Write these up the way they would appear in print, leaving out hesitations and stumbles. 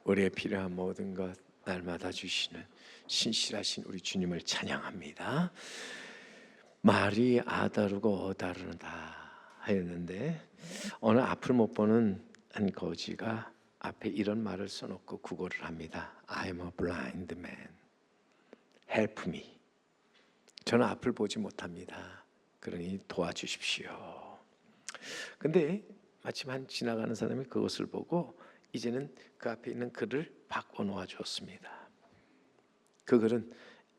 우리의 필요한 모든 것 날마다 주시는 신실하신 우리 주님을 찬양합니다. 말이 아다르고 어다르다 하였는데 어느 앞을 못 보는 한 거지가 앞에 이런 말을 써놓고 구걸을 합니다. I'm a blind man. Help me. 저는 앞을 보지 못합니다. 그러니 도와주십시오. 근데 마침 한 지나가는 사람이 그것을 보고 이제는 그 앞에 있는 글을 바꿔 놓아 주었습니다. 그 글은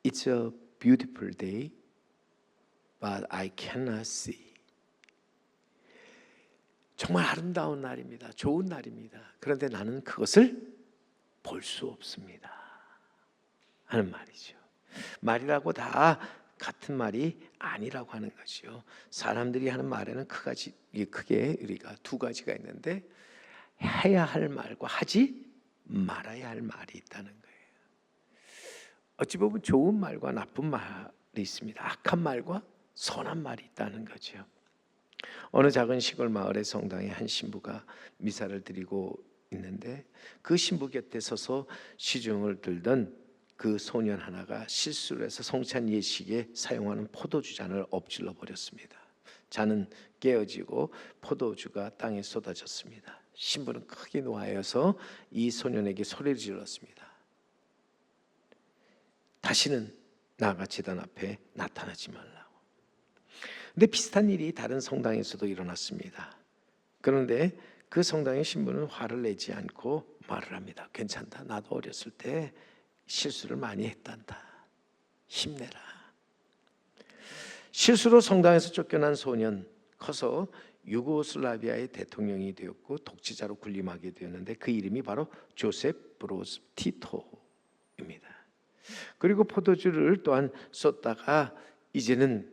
It's a beautiful day, but I cannot see. 정말 아름다운 날입니다. 좋은 날입니다. 그런데 나는 그것을 볼 수 없습니다. 하는 말이죠. 말이라고 다 같은 말이 아니라고 하는 거죠. 사람들이 하는 말에는 크게 우리가 두 가지가 있는데 해야 할 말과 하지 말아야 할 말이 있다는 거예요. 어찌 보면 좋은 말과 나쁜 말이 있습니다. 악한 말과 선한 말이 있다는 거죠. 어느 작은 시골 마을의 성당에 한 신부가 미사를 드리고 있는데 그 신부 곁에 서서 시중을 들던 그 소년 하나가 실수를 해서 성찬 예식에 사용하는 포도주 잔을 엎질러 버렸습니다. 잔은 깨어지고 포도주가 땅에 쏟아졌습니다. 신부는 크게 노하여서 이 소년에게 소리를 질렀습니다. 다시는 나가 제단 앞에 나타나지 말라고. 근데 비슷한 일이 다른 성당에서도 일어났습니다. 그런데 그 성당의 신부는 화를 내지 않고 말을 합니다. 괜찮다. 나도 어렸을 때 실수를 많이 했단다. 힘내라. 실수로 성당에서 쫓겨난 소년 커서 유고슬라비아의 대통령이 되었고 독재자로 군림하게 되었는데 그 이름이 바로 조셉 브로즈 티토입니다. 그리고 포도주를 또한 쏟다가 이제는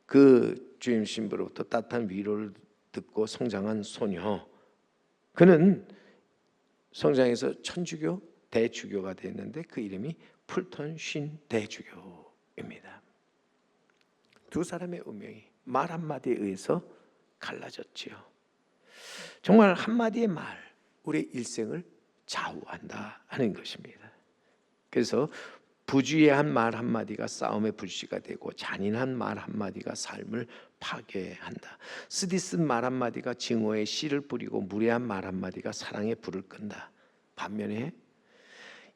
그 주임 신부로부터 따뜻한 위로를 듣고 성장한 소녀, 그는 성장해서 천주교 대주교가 됐는데 그 이름이 풀턴 쉰 대주교입니다. 두 사람의 운명이 말 한마디에 의해서 갈라졌지요. 정말 한마디의 말 우리의 일생을 좌우한다 하는 것입니다. 그래서 부주의한 말 한마디가 싸움의 불씨가 되고 잔인한 말 한마디가 삶을 파괴한다. 쓰디쓴 말 한마디가 증오의 씨를 뿌리고 무례한 말 한마디가 사랑의 불을 끈다. 반면에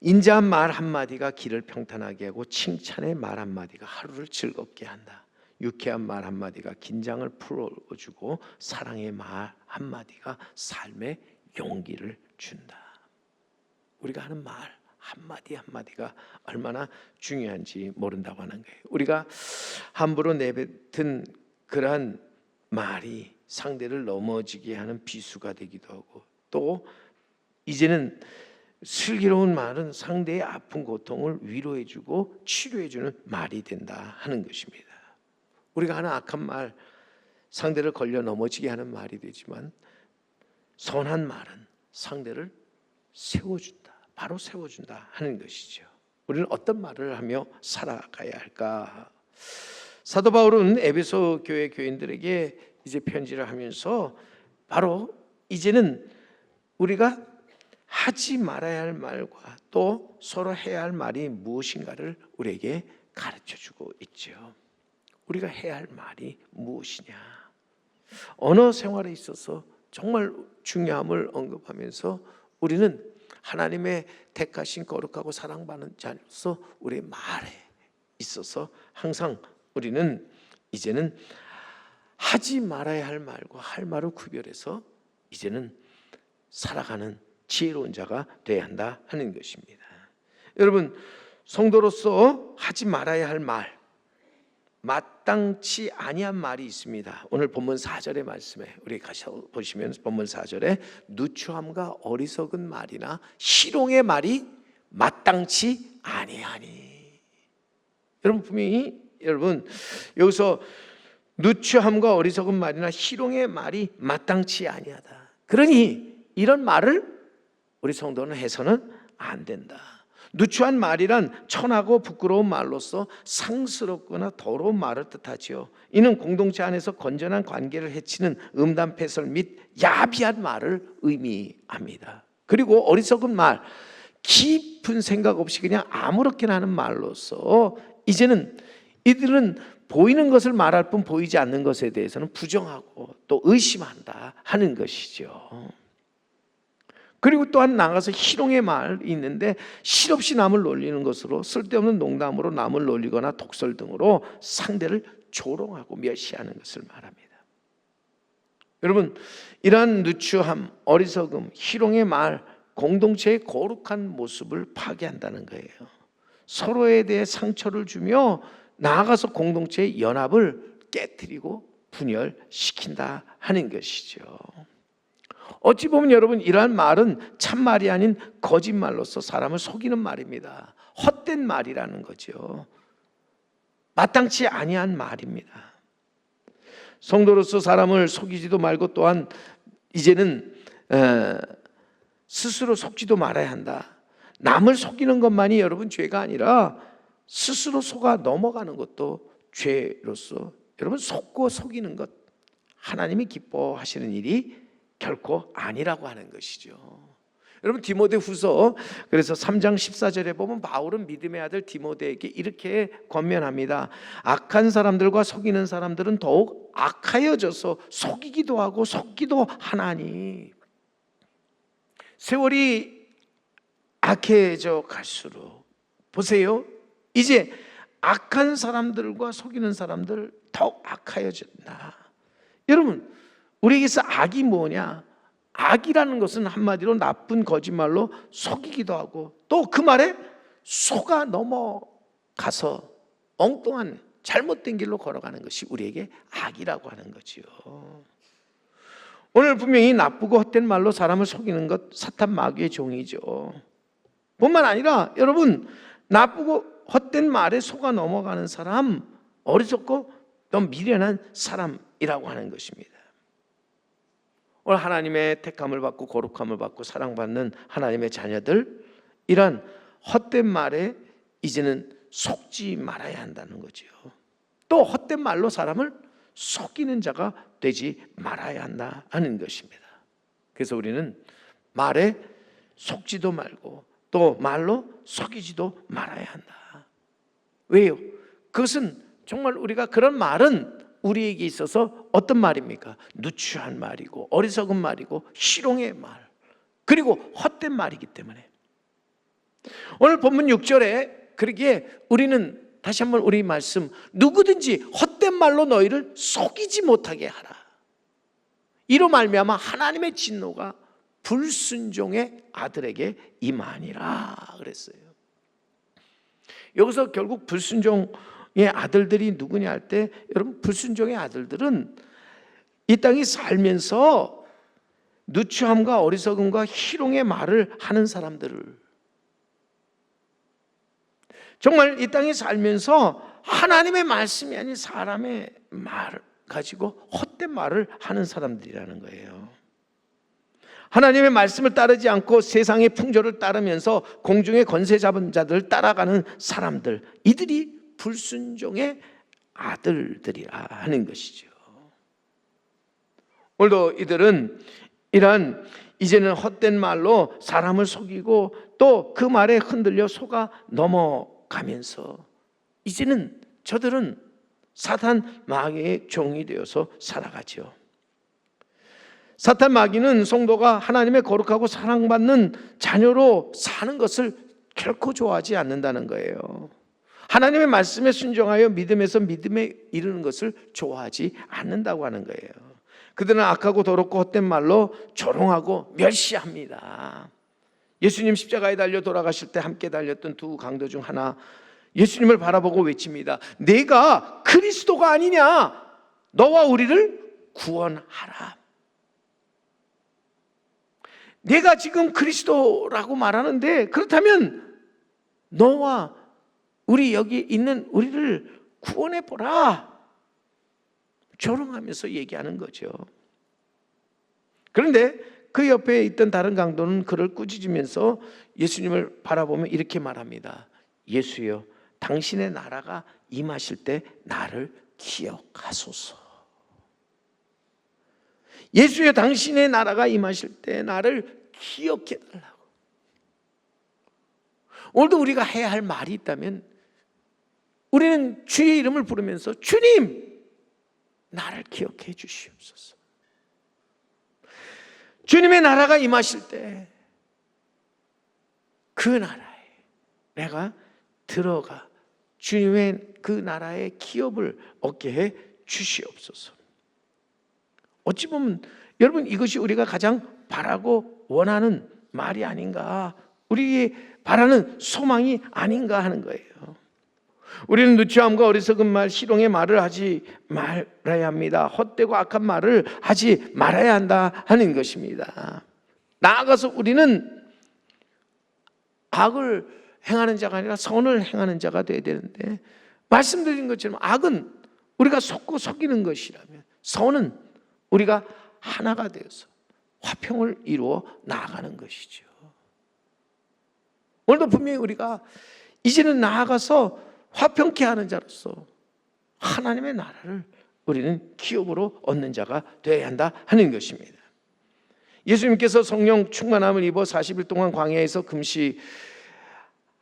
인자한 말 한마디가 길을 평탄하게 하고 칭찬의 말 한마디가 하루를 즐겁게 한다. 유쾌한 말 한마디가 긴장을 풀어주고 사랑의 말 한마디가 삶의 용기를 준다. 우리가 하는 말 한마디 한마디가 얼마나 중요한지 모른다고 하는 거예요. 우리가 함부로 내뱉은 그러한 말이 상대를 넘어지게 하는 비수가 되기도 하고 또 이제는 슬기로운 말은 상대의 아픈 고통을 위로해주고 치료해주는 말이 된다 하는 것입니다. 우리가 하는 악한 말 상대를 걸려 넘어지게 하는 말이 되지만 선한 말은 상대를 세워준다. 바로 세워준다 하는 것이죠. 우리는 어떤 말을 하며 살아가야 할까? 사도 바울은 에베소 교회 교인들에게 이제 편지를 하면서 바로 이제는 우리가 하지 말아야 할 말과 또 서로 해야 할 말이 무엇인가를 우리에게 가르쳐주고 있죠. 우리가 해야 할 말이 무엇이냐? 언어 생활에 있어서 정말 중요함을 언급하면서 우리는 하나님의 택하신 거룩하고 사랑받는 자로서 우리의 말에 있어서 항상 우리는 이제는 하지 말아야 할 말과 할 말을 구별해서 이제는 살아가는 지혜로운 자가 되어야 한다 하는 것입니다. 여러분, 성도로서 하지 말아야 할 말, 마땅치 아니한 말이 있습니다. 오늘 본문 4절의 말씀에 우리 가서 보시면 본문 4절에 누추함과 어리석은 말이나 희롱의 말이 마땅치 아니하니. 여러분 분명히 여기서 누추함과 어리석은 말이나 희롱의 말이 마땅치 아니하다. 그러니 이런 말을 우리 성도는 해서는 안 된다. 누추한 말이란 천하고 부끄러운 말로서 상스럽거나 더러운 말을 뜻하지요. 이는 공동체 안에서 건전한 관계를 해치는 음담패설 및 야비한 말을 의미합니다. 그리고 어리석은 말, 깊은 생각 없이 그냥 아무렇게나 하는 말로서 이제는 이들은 보이는 것을 말할 뿐 보이지 않는 것에 대해서는 부정하고 또 의심한다 하는 것이죠. 그리고 또한 나가서 희롱의 말이 있는데 실없이 남을 놀리는 것으로, 쓸데없는 농담으로 남을 놀리거나 독설 등으로 상대를 조롱하고 멸시하는 것을 말합니다. 여러분, 이러한 누추함, 어리석음, 희롱의 말, 공동체의 거룩한 모습을 파괴한다는 거예요. 서로에 대해 상처를 주며 나아가서 공동체의 연합을 깨뜨리고 분열시킨다 하는 것이죠. 어찌 보면 여러분, 이러한 말은 참말이 아닌 거짓말로서 사람을 속이는 말입니다. 헛된 말이라는 거죠. 마땅치 아니한 말입니다. 성도로서 사람을 속이지도 말고 또한 이제는 스스로 속지도 말아야 한다. 남을 속이는 것만이 여러분 죄가 아니라 스스로 속아 넘어가는 것도 죄로서, 여러분, 속고 속이는 것, 하나님이 기뻐하시는 일이 결코 아니라고 하는 것이죠. 여러분, 디모데후서 그래서 3장 14절에 보면 바울은 믿음의 아들 디모데에게 이렇게 권면합니다. 악한 사람들과 속이는 사람들은 더욱 악하여져서 속이기도 하고 속기도 하나니, 세월이 악해져 갈수록 보세요, 이제 악한 사람들과 속이는 사람들 더욱 악하여진다. 여러분, 우리에게서 악이 뭐냐? 악이라는 것은 한마디로 나쁜 거짓말로 속이기도 하고 또 그 말에 속아 넘어가서 엉뚱한 잘못된 길로 걸어가는 것이 우리에게 악이라고 하는 거지요. 오늘 분명히 나쁘고 헛된 말로 사람을 속이는 것, 사탄 마귀의 종이죠. 뿐만 아니라 여러분, 나쁘고 헛된 말에 속아 넘어가는 사람, 어리석고 또 미련한 사람이라고 하는 것입니다. 오늘 하나님의 택함을 받고 거룩함을 받고 사랑받는 하나님의 자녀들, 이런 헛된 말에 이제는 속지 말아야 한다는 거죠. 또 헛된 말로 사람을 속이는 자가 되지 말아야 한다는 것입니다. 그래서 우리는 말에 속지도 말고 또 말로 속이지도 말아야 한다. 왜요? 그것은 정말 우리가, 그런 말은 우리에게 있어서 어떤 말입니까? 누추한 말이고 어리석은 말이고 희롱의 말, 그리고 헛된 말이기 때문에 오늘 본문 6절에 그러기에 우리는 다시 한번 우리 말씀, 누구든지 헛된 말로 너희를 속이지 못하게 하라. 이로 말미암아 하나님의 진노가 불순종의 아들에게 임하니라 그랬어요. 여기서 결국 불순종의 아들들이 누구냐 할 때, 여러분, 불순종의 아들들은 이 땅에 살면서 누추함과 어리석음과 희롱의 말을 하는 사람들을, 정말 이 땅에 살면서 하나님의 말씀이 아닌 사람의 말을 가지고 헛된 말을 하는 사람들이라는 거예요. 하나님의 말씀을 따르지 않고 세상의 풍조를 따르면서 공중의 권세 잡은 자들을 따라가는 사람들, 이들이 불순종의 아들들이라 하는 것이죠. 오늘도 이들은 이러한 이제는 헛된 말로 사람을 속이고 또 그 말에 흔들려 속아 넘어가면서 이제는 저들은 사탄 마귀의 종이 되어서 살아가죠. 사탄 마귀는 성도가 하나님의 거룩하고 사랑받는 자녀로 사는 것을 결코 좋아하지 않는다는 거예요. 하나님의 말씀에 순종하여 믿음에서 믿음에 이르는 것을 좋아하지 않는다고 하는 거예요. 그들은 악하고 더럽고 헛된 말로 조롱하고 멸시합니다. 예수님 십자가에 달려 돌아가실 때 함께 달렸던 두 강도 중 하나, 예수님을 바라보고 외칩니다. 내가 그리스도가 아니냐? 너와 우리를 구원하라. 내가 지금 그리스도라고 말하는데, 그렇다면 너와 우리 여기 있는 우리를 구원해 보라. 조롱하면서 얘기하는 거죠. 그런데 그 옆에 있던 다른 강도는 그를 꾸짖으면서 예수님을 바라보며 이렇게 말합니다. 예수여, 당신의 나라가 임하실 때 나를 기억하소서. 예수여, 당신의 나라가 임하실 때 나를 기억해 달라고. 오늘도 우리가 해야 할 말이 있다면 우리는 주의 이름을 부르면서 주님, 나를 기억해 주시옵소서. 주님의 나라가 임하실 때 그 나라에 내가 들어가 주님의 그 나라의 기업을 얻게 해 주시옵소서. 어찌 보면 여러분, 이것이 우리가 가장 바라고 원하는 말이 아닌가, 우리의 바라는 소망이 아닌가 하는 거예요. 우리는 누추함과 어리석은 말, 희롱의 말을 하지 말아야 합니다. 헛되고 악한 말을 하지 말아야 한다 하는 것입니다. 나아가서 우리는 악을 행하는 자가 아니라 선을 행하는 자가 되어야 되는데, 말씀드린 것처럼 악은 우리가 속고 속이는 것이라면 선은 우리가 하나가 되어서 화평을 이루어 나아가는 것이죠. 오늘도 분명히 우리가 이제는 나아가서 화평케 하는 자로서 하나님의 나라를 우리는 기업으로 얻는 자가 되어야 한다 하는 것입니다. 예수님께서 성령 충만함을 입어 40일 동안 광야에서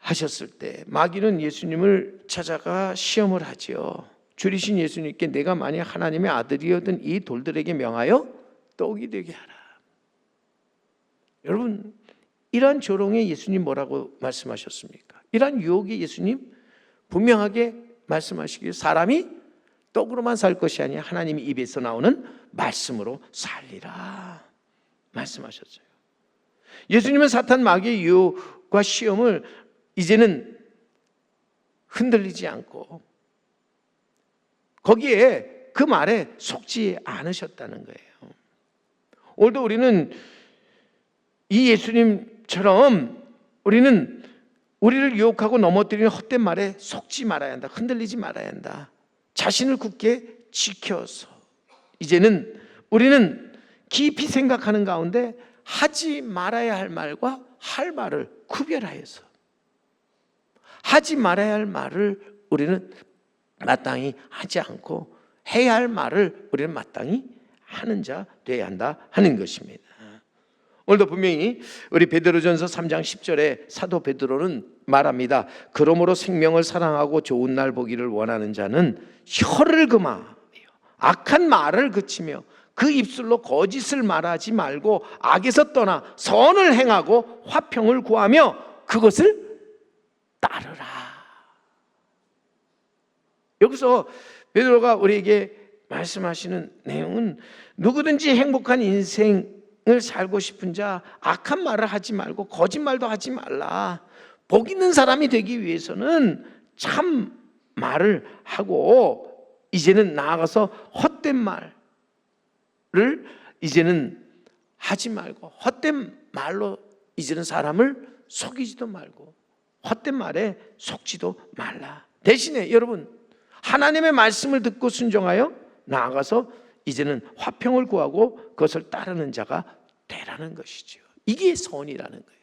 금식하셨을 때 마귀는 예수님을 찾아가 시험을 하지요. 줄이신 예수님께 내가 만약 하나님의 아들이었던 이 돌들에게 명하여 떡이 되게 하라. 여러분, 이러한 조롱에 예수님 뭐라고 말씀하셨습니까? 이러한 유혹에 예수님 분명하게 말씀하시기를 사람이 떡으로만 살 것이 아니라 하나님의 입에서 나오는 말씀으로 살리라 말씀하셨어요. 예수님은 사탄 마귀의 유혹과 시험을 이제는 흔들리지 않고 거기에 그 말에 속지 않으셨다는 거예요. 오늘도 우리는 이 예수님처럼 우리는 우리를 유혹하고 넘어뜨리는 헛된 말에 속지 말아야 한다. 흔들리지 말아야 한다. 자신을 굳게 지켜서 이제는 우리는 깊이 생각하는 가운데 하지 말아야 할 말과 할 말을 구별하여서 하지 말아야 할 말을 우리는 마땅히 하지 않고 해야 할 말을 우리는 마땅히 하는 자 되어야 한다 하는 것입니다. 오늘도 분명히 우리 베드로전서 3장 10절에 사도 베드로는 말합니다. 그러므로 생명을 사랑하고 좋은 날 보기를 원하는 자는 혀를 금하며 악한 말을 그치며 그 입술로 거짓을 말하지 말고 악에서 떠나 선을 행하고 화평을 구하며 그것을 따르라. 여기서 베드로가 우리에게 말씀하시는 내용은 누구든지 행복한 인생을 살고 싶은 자 악한 말을 하지 말고 거짓말도 하지 말라. 복 있는 사람이 되기 위해서는 참 말을 하고 이제는 나아가서 헛된 말을 이제는 하지 말고 헛된 말로 이제는 사람을 속이지도 말고 헛된 말에 속지도 말라. 대신에 여러분, 하나님의 말씀을 듣고 순종하여 나아가서 이제는 화평을 구하고 그것을 따르는 자가 되라는 것이죠. 이게 선이라는 거예요.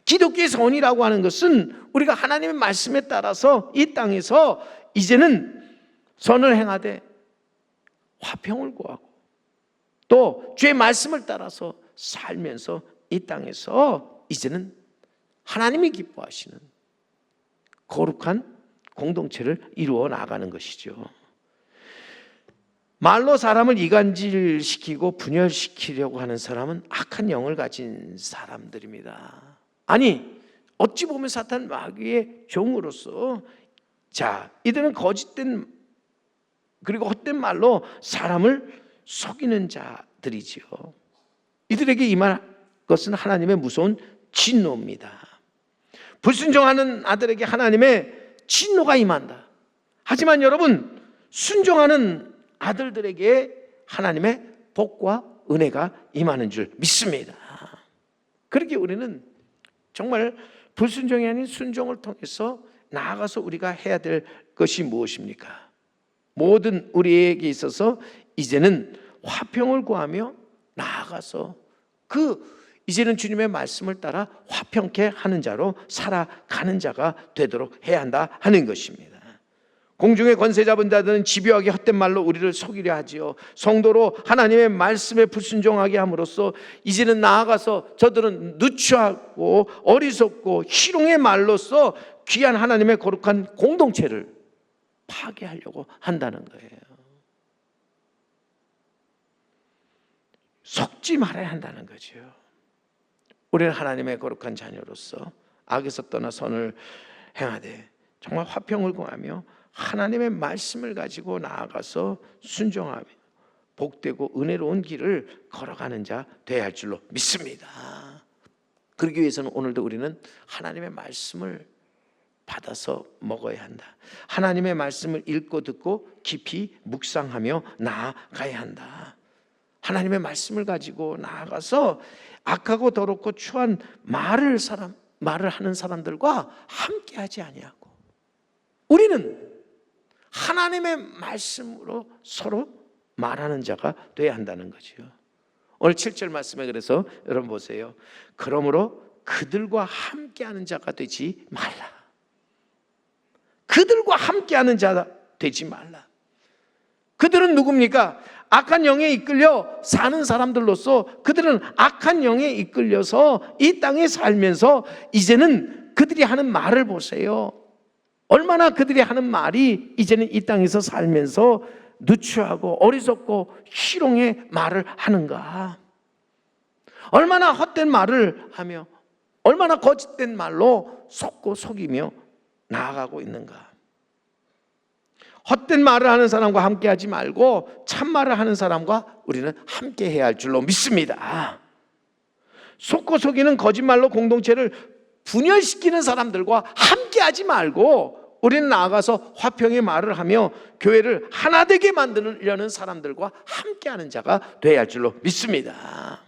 기독교의 선이라고 하는 것은 우리가 하나님의 말씀에 따라서 이 땅에서 이제는 선을 행하되 화평을 구하고 또 주의 말씀을 따라서 살면서 이 땅에서 이제는 하나님이 기뻐하시는 거룩한 공동체를 이루어 나가는 것이죠. 말로 사람을 이간질시키고 분열시키려고 하는 사람은 악한 영을 가진 사람들입니다. 아니, 어찌 보면 사탄 마귀의 종으로서 이들은 거짓된 그리고 헛된 말로 사람을 속이는 자들이지요. 이들에게 임할 것은 하나님의 무서운 진노입니다. 불순종하는 아들에게 하나님의 진노가 임한다. 하지만 여러분, 순종하는 아들들에게 하나님의 복과 은혜가 임하는 줄 믿습니다. 그렇게 우리는 정말 불순종이 아닌 순종을 통해서 나아가서 우리가 해야 될 것이 무엇입니까? 모든 우리에게 있어서 이제는 화평을 구하며 나아가서 이제는 주님의 말씀을 따라 화평케 하는 자로 살아가는 자가 되도록 해야 한다 하는 것입니다. 공중의 권세 잡은 자들은 집요하게 헛된 말로 우리를 속이려 하지요. 성도로 하나님의 말씀에 불순종하게 함으로써 이제는 나아가서 저들은 누추하고 어리석고 희롱의 말로써 귀한 하나님의 거룩한 공동체를 파괴하려고 한다는 거예요. 속지 말아야 한다는 거죠. 우리는 하나님의 거룩한 자녀로서 악에서 떠나 선을 행하되 정말 화평을 구하며 하나님의 말씀을 가지고 나아가서 순종하며 복되고 은혜로운 길을 걸어가는 자 되어야 할 줄로 믿습니다. 그러기 위해서는 오늘도 우리는 하나님의 말씀을 받아서 먹어야 한다. 하나님의 말씀을 읽고 듣고 깊이 묵상하며 나아가야 한다. 하나님의 말씀을 가지고 나아가서 악하고 더럽고 추한 말을 하는 사람들과 함께하지 아니하고 우리는 하나님의 말씀으로 서로 말하는 자가 되어야 한다는 거죠. 오늘 7절 말씀에 그래서 여러분 보세요. 그러므로 그들과 함께하는 자가 되지 말라. 그들과 함께하는 자가 되지 말라. 그들은 누굽니까? 악한 영에 이끌려 사는 사람들로서 그들은 악한 영에 이끌려서 이 땅에 살면서 이제는 그들이 하는 말을 보세요. 얼마나 그들이 하는 말이 이제는 이 땅에서 살면서 누추하고 어리석고 희롱의 말을 하는가. 얼마나 헛된 말을 하며 얼마나 거짓된 말로 속고 속이며 나아가고 있는가. 헛된 말을 하는 사람과 함께하지 말고 참말을 하는 사람과 우리는 함께해야 할 줄로 믿습니다. 속고 속이는 거짓말로 공동체를 분열시키는 사람들과 함께하지 말고 우리는 나아가서 화평의 말을 하며 교회를 하나 되게 만들려는 사람들과 함께하는 자가 되어야 할 줄로 믿습니다.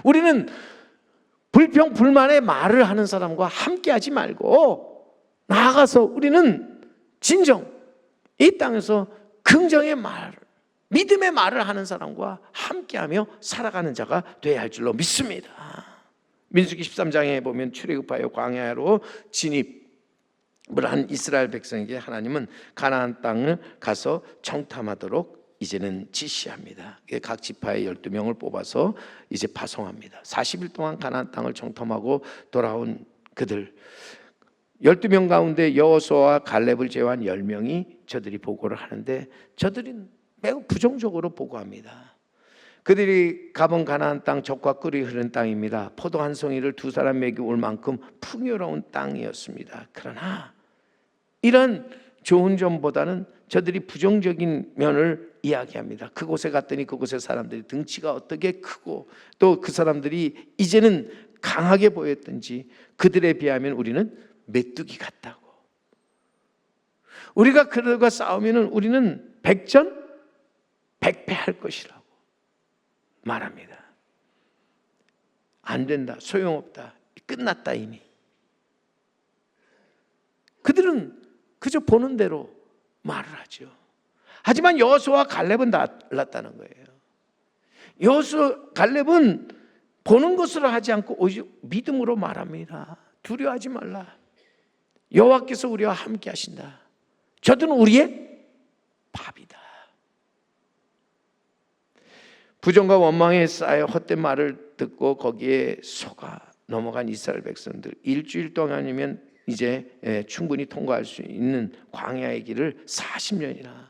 우리는 불평 불만의 말을 하는 사람과 함께하지 말고 나아가서 우리는 진정 이 땅에서 긍정의 말, 믿음의 말을 하는 사람과 함께하며 살아가는 자가 되어야 할 줄로 믿습니다. 민수기 13장에 보면 출애굽하여 광야로 진입을 한 이스라엘 백성에게 하나님은 가나안 땅을 가서 정탐하도록 이제는 지시합니다. 각 지파의 12명을 뽑아서 이제 파송합니다. 40일 동안 가나안 땅을 정탐하고 돌아온 그들 12명 가운데 여호수아와 갈렙을 제외한 10명이 저들이 보고를 하는데 저들이 매우 부정적으로 보고합니다. 그들이 가본 가나안 땅 젖과 꿀이 흐르는 땅입니다. 포도 한 송이를 두 사람 먹이 올 만큼 풍요로운 땅이었습니다. 그러나 이런 좋은 점보다는 저들이 부정적인 면을 이야기합니다. 그곳에 갔더니 그곳의 사람들이 등치가 어떻게 크고 또 그 사람들이 이제는 강하게 보였던지 그들에 비하면 우리는 메뚜기 같다고. 우리가 그들과 싸우면 우리는 백전백패할 것이라고 말합니다. 안 된다. 소용없다. 끝났다 이미. 그들은 그저 보는 대로 말을 하죠. 하지만 여호수아와 갈렙은 달랐다는 거예요. 여호수아 갈렙은 보는 것으로 하지 않고 오직 믿음으로 말합니다. 두려워하지 말라. 여호와께서 우리와 함께 하신다. 저들은 우리의 밥이다. 부정과 원망에 쌓여 헛된 말을 듣고 거기에 속아 넘어간 이스라엘 백성들 일주일 동안이면 이제 충분히 통과할 수 있는 광야의 길을 40년이나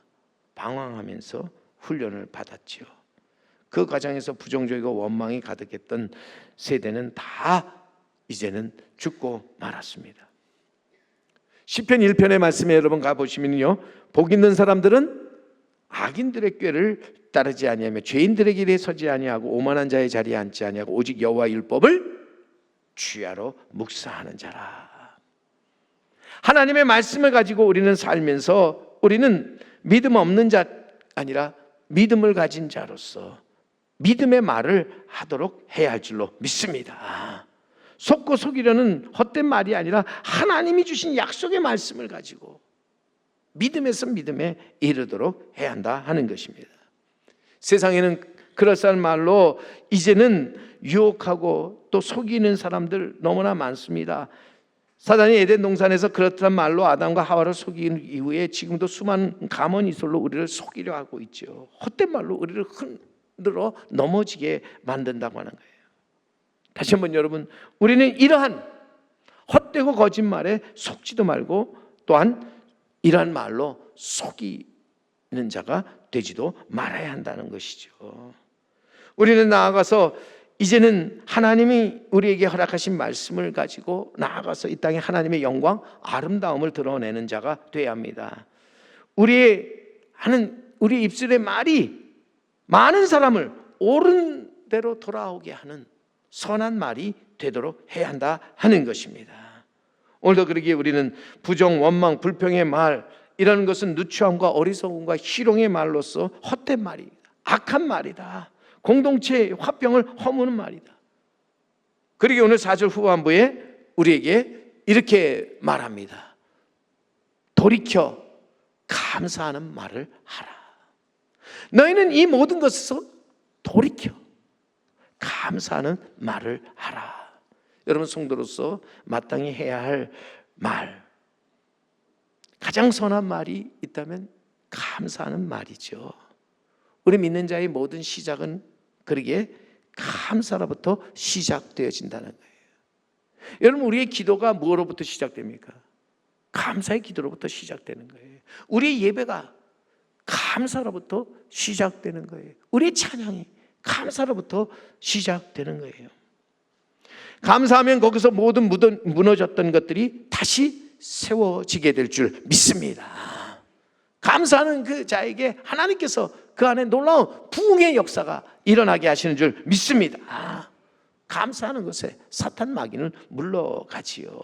방황하면서 훈련을 받았지요. 그 과정에서 부정적이고 원망이 가득했던 세대는 다 이제는 죽고 말았습니다. 시편 1편의 말씀에 여러분 가보시면요, 복 있는 사람들은 악인들의 꾀를 따르지 아니하며 죄인들의 길에 서지 아니하고 오만한 자의 자리에 앉지 아니하고 오직 여호와 율법을 주야로 묵상하는 자라. 하나님의 말씀을 가지고 우리는 살면서 우리는 믿음 없는 자 아니라 믿음을 가진 자로서 믿음의 말을 하도록 해야 할 줄로 믿습니다. 속고 속이려는 헛된 말이 아니라 하나님이 주신 약속의 말씀을 가지고 믿음에서 믿음에 이르도록 해야 한다 하는 것입니다. 세상에는 그럴싸한 말로 이제는 유혹하고 또 속이는 사람들 너무나 많습니다. 사단이 에덴 동산에서 그렇다는 말로 아담과 하와를 속인 이후에 지금도 수많은 가문이설로 우리를 속이려 하고 있죠. 헛된 말로 우리를 흔들어 넘어지게 만든다고 하는 거예요. 다시 한번 여러분, 우리는 이러한 헛되고 거짓말에 속지도 말고 또한 이러한 말로 속이는 자가 되지도 말아야 한다는 것이죠. 우리는 나아가서 이제는 하나님이 우리에게 허락하신 말씀을 가지고 나아가서 이 땅에 하나님의 영광, 아름다움을 드러내는 자가 되어야 합니다. 우리의 입술의 말이 많은 사람을 옳은 대로 돌아오게 하는 선한 말이 되도록 해야 한다 하는 것입니다. 오늘도 그러기에 우리는 부정, 원망, 불평의 말, 이런 것은 누추함과 어리석음과 희롱의 말로서 헛된 말이다, 악한 말이다, 공동체의 화평을 허무는 말이다. 그러기에 오늘 4절 후반부에 우리에게 이렇게 말합니다. 돌이켜 감사하는 말을 하라. 너희는 이 모든 것에서 돌이켜 감사하는 말을 하라. 여러분, 성도로서 마땅히 해야 할 말, 가장 선한 말이 있다면 감사하는 말이죠. 우리 믿는 자의 모든 시작은 그러기에 감사로부터 시작되어진다는 거예요. 여러분, 우리의 기도가 무엇로부터 시작됩니까? 감사의 기도로부터 시작되는 거예요. 우리의 예배가 감사로부터 시작되는 거예요. 우리의 찬양이 감사로부터 시작되는 거예요. 감사하면 거기서 모든 무너졌던 것들이 다시 세워지게 될 줄 믿습니다. 감사하는 그 자에게 하나님께서 그 안에 놀라운 부흥의 역사가 일어나게 하시는 줄 믿습니다. 감사하는 것에 사탄 마귀는 물러가지요.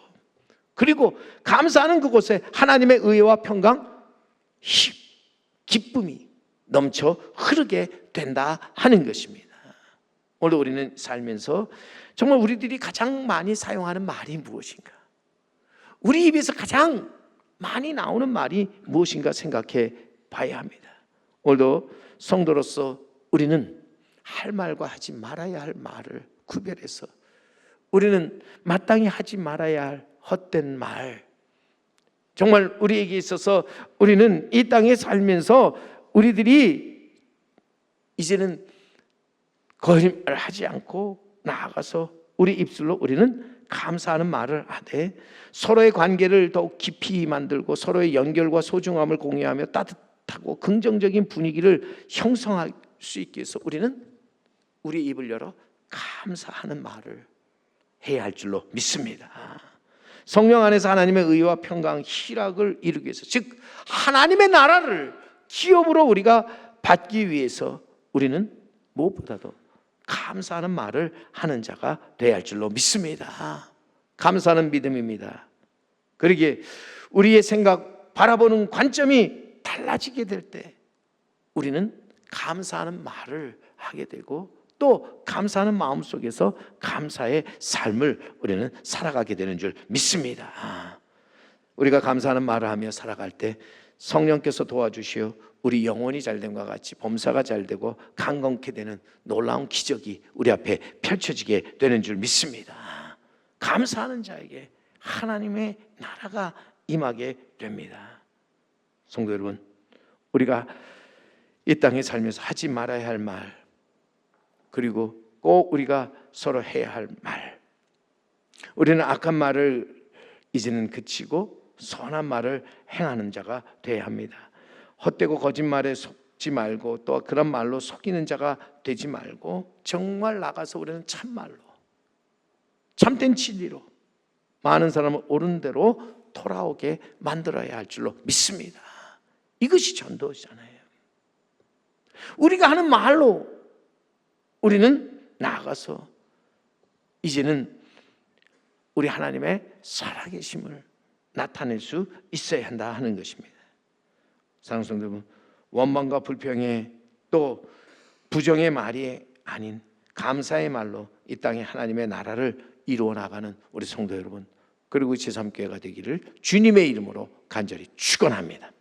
그리고 감사하는 그곳에 하나님의 의와 평강, 기쁨이 넘쳐 흐르게 된다 하는 것입니다. 오늘 우리는 살면서 정말 우리들이 가장 많이 사용하는 말이 무엇인가? 우리 입에서 가장 많이 나오는 말이 무엇인가 생각해 봐야 합니다. 오늘도 성도로서 우리는 할 말과 하지 말아야 할 말을 구별해서, 우리는 마땅히 하지 말아야 할 헛된 말, 정말 우리에게 있어서 우리는 이 땅에 살면서 우리들이 이제는 거짓말을 하지 않고 나아가서 우리 입술로 우리는 감사하는 말을 하되, 서로의 관계를 더욱 깊이 만들고 서로의 연결과 소중함을 공유하며 따뜻하고 긍정적인 분위기를 형성할 수 있기 위해서 우리는 우리 입을 열어 감사하는 말을 해야 할 줄로 믿습니다. 성령 안에서 하나님의 의와 평강, 희락을 이루기 위해서, 즉 하나님의 나라를 기업으로 우리가 받기 위해서 우리는 무엇보다도 감사하는 말을 하는 자가 되어야 할 줄로 믿습니다. 감사하는 믿음입니다. 그러기에 우리의 생각, 바라보는 관점이 달라지게 될 때 우리는 감사하는 말을 하게 되고, 또 감사하는 마음 속에서 감사의 삶을 우리는 살아가게 되는 줄 믿습니다. 우리가 감사하는 말을 하며 살아갈 때 성령께서 도와주시어 우리 영혼이 잘됨과 같이 범사가 잘되고 강건케 되는 놀라운 기적이 우리 앞에 펼쳐지게 되는 줄 믿습니다. 감사하는 자에게 하나님의 나라가 임하게 됩니다. 성도 여러분, 우리가 이 땅에 살면서 하지 말아야 할 말, 그리고 꼭 우리가 서로 해야 할 말, 우리는 악한 말을 이제는 그치고 선한 말을 행하는 자가 되어야 합니다. 헛되고 거짓말에 속지 말고 또 그런 말로 속이는 자가 되지 말고, 정말 나가서 우리는 참말로, 참된 진리로 많은 사람을 옳은 대로 돌아오게 만들어야 할 줄로 믿습니다. 이것이 전도잖아요. 우리가 하는 말로 우리는 나아가서 이제는 우리 하나님의 살아계심을 나타낼 수 있어야 한다 하는 것입니다. 사랑하는 성도 여러분, 원망과 불평의 또 부정의 말이 아닌 감사의 말로 이 땅에 하나님의 나라를 이루어 나가는 우리 성도 여러분, 그리고 제3교회가 되기를 주님의 이름으로 간절히 축원합니다.